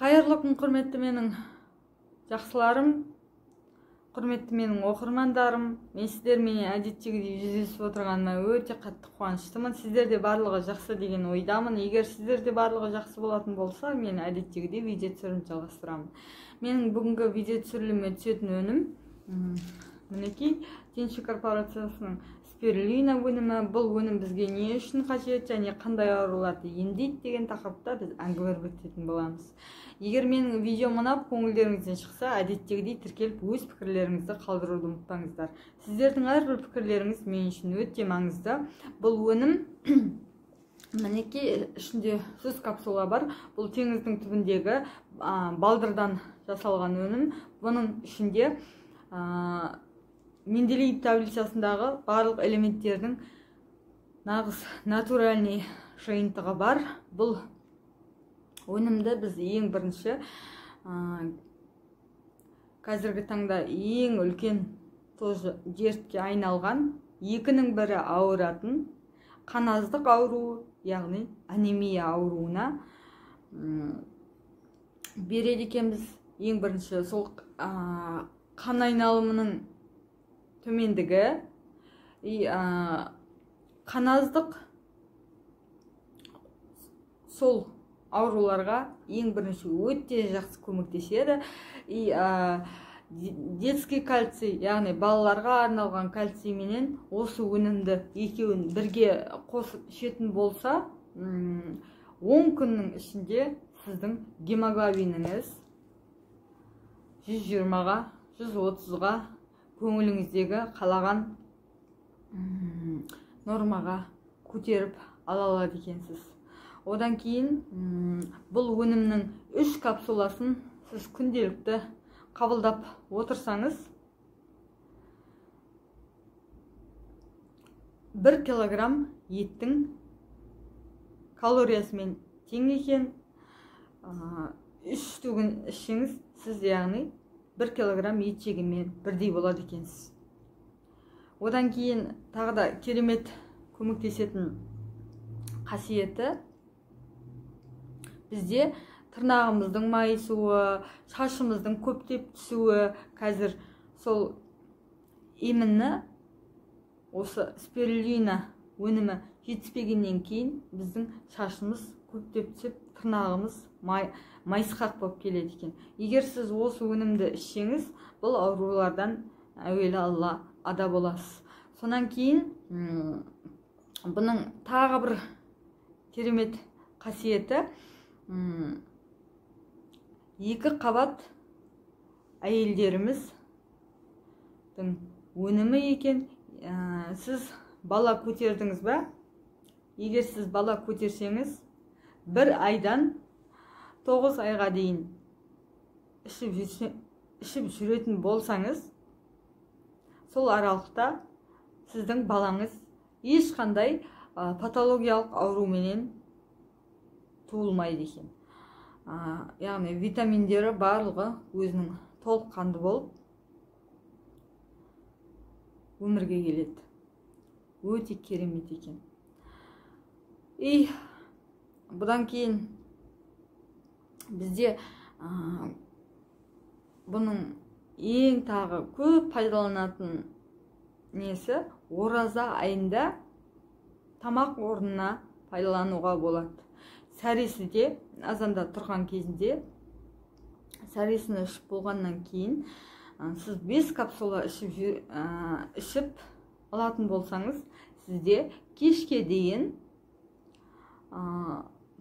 Кайырлы күн, құрметті менің жақсыларым, құрметті менің оқырмандарым. Мен сіздермен әдеттегідей жүздесіп отырғаныма өте қатты қуаныштымын. Сіздер де барлығы жақсы деген ойдамын. Егер сіздер де барлығы жақсы болатын болса, мен әдеттегідей видео түсірілімді жалғастырамын. Менің бүгінгі видео түсірілімге түсетін өнім мінекей Тенші корпорациясының спирулина өнімі. Бұл өнім бізге не үшін қажет және қандай ауруларды емдейді деген тақырыпта біз әңгіме өрбітетін боламыз. Егер менің видеом ұнап, көңілдеріңізден шықса, әдеттегідей тіркеліп өз пікірлеріңізді қалдыруды ұмытпаңыздар. Сіздердің әрбір пікірлеріңіз мен үшін өте маңызды. Бұл өнім мінекей ішінде 100 капсула бар. Бұл теңіздің түбіндегі балдырдан жасалған өнім. Бұның ішінде Менделеев таблицасындағы барлық элементтердің нағыз натуральный жиынтығы бар. Бұл өнімді біз ең бірінші қазіргі таңда ең үлкен тоже дертке айналған, екінің бірі ауыратын қаназдық ауруы, яғни анемия ауруына береді екенбіз. Ең бірінші сол қан айналымының төмендігі, қаназдық сол ауруларға ең бірінші өте жақсы көмектеседі. Детский кальций, яғни балаларға арналған кальций менен осы өнімді екеуін бірге қосып ішетін болса, 10 күннің ішінде сіздің гемоглобиніңіз 120-ға, 130-ға, көңіліңіздегі қалаған нормаға көтеріп ала алады екенсіз. Одан кейін бұл өнімнің 3 капсуласын сіз күнделікті қабылдап отырсаңыз, 1 килограмм еттің калориясымен тең екен. 3 түгін ішіңіз, сіз яғни 1 килограмм ет жегенмен бірдей болады екенсіз. Одан кейін тағы да керемет көмектесетін қасиеті, бізде тырнағымыздың майысуы, шашымыздың көптеп түсуі, қазір сол еміні, осы спирулина өнімі жетіспегеннен кейін біздің шашымыз көптеп түсіп, тырнағымыз майысқақ болып келеді екен. Егер сіз осы өнімді ішсеңіз, бұл аурулардан әуелі Алла ада боласыз. Сонан кейін бұның тағы бір керемет қасиеті, 2 қабат әйелдеріміздің өнімі екен. Сіз бала көтердіңіз бе? Егер сіз бала көтерсеңіз, 1 айдан 9 айға дейін ішіп жүретін болсаңыз, сол аралықта сіздің балаңыз ешқандай патологиялық ауруменен туылмайды екен. Яғни витаминдері барлығы өзінің толыққанды болып өмірге келеді. Өте керемет екен. Бұдан кейін бізде бұның ең тағы көп пайдаланатын несі, ораза айында тамақ орнына пайдалануға болады. Сәресіде, азанда тұрған кезінде, сәресіні ішіп болғаннан кейін, сіз 5 капсула ішіп алатын болсаңыз, сізде кешке дейін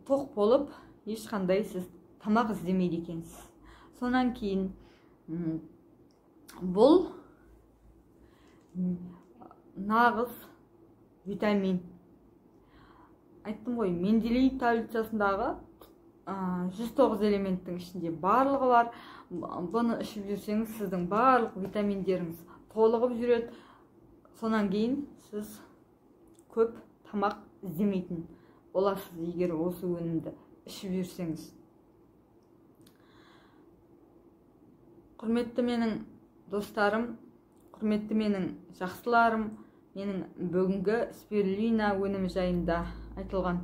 тоқ болып, ешқандай сіз тамақ іздемейді екенсіз. Сонан кейін бұл нағыз витамин. Айттым ғой, Менделеев таблицасындағы 109 элементтің ішінде барлығы бар. Бұны ішіп жүрсеңіз, сіздің барлық витаминдеріңіз толығып жүреді. Сонан кейін сіз көп тамақ іздемейтін боласыз, егер осы өнімді ішіп жүрсеңіз. Құрметті менің достарым, құрметті менің жақсыларым, менің бүгінгі спирулина өнімі жайында айтылған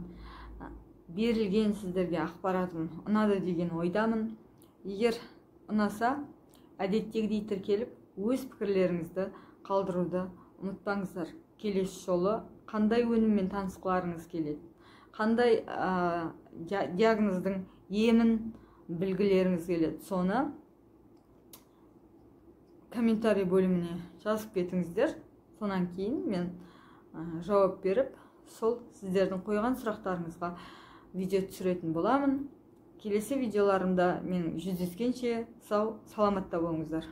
берілген сіздерге ақпаратым ұнады деген ойдамын. Егер ұнаса, әдеттегідей тіркеліп, өз пікірлеріңізді қалдыруды ұмытпаңыздар. Келесі жолы қандай өніммен танысқыларыңыз келеді, қандай диагноздың емін білгілеріңіз келеді, соны комментарий бөліміне жазып кетіңіздер. Сонан кейін мен жауап беріп, сол сіздердің қойған сұрақтарыңызға видео түсіретін боламын. Келесі видеоларымда мен жүздескенше сау, саламатта болыңыздар.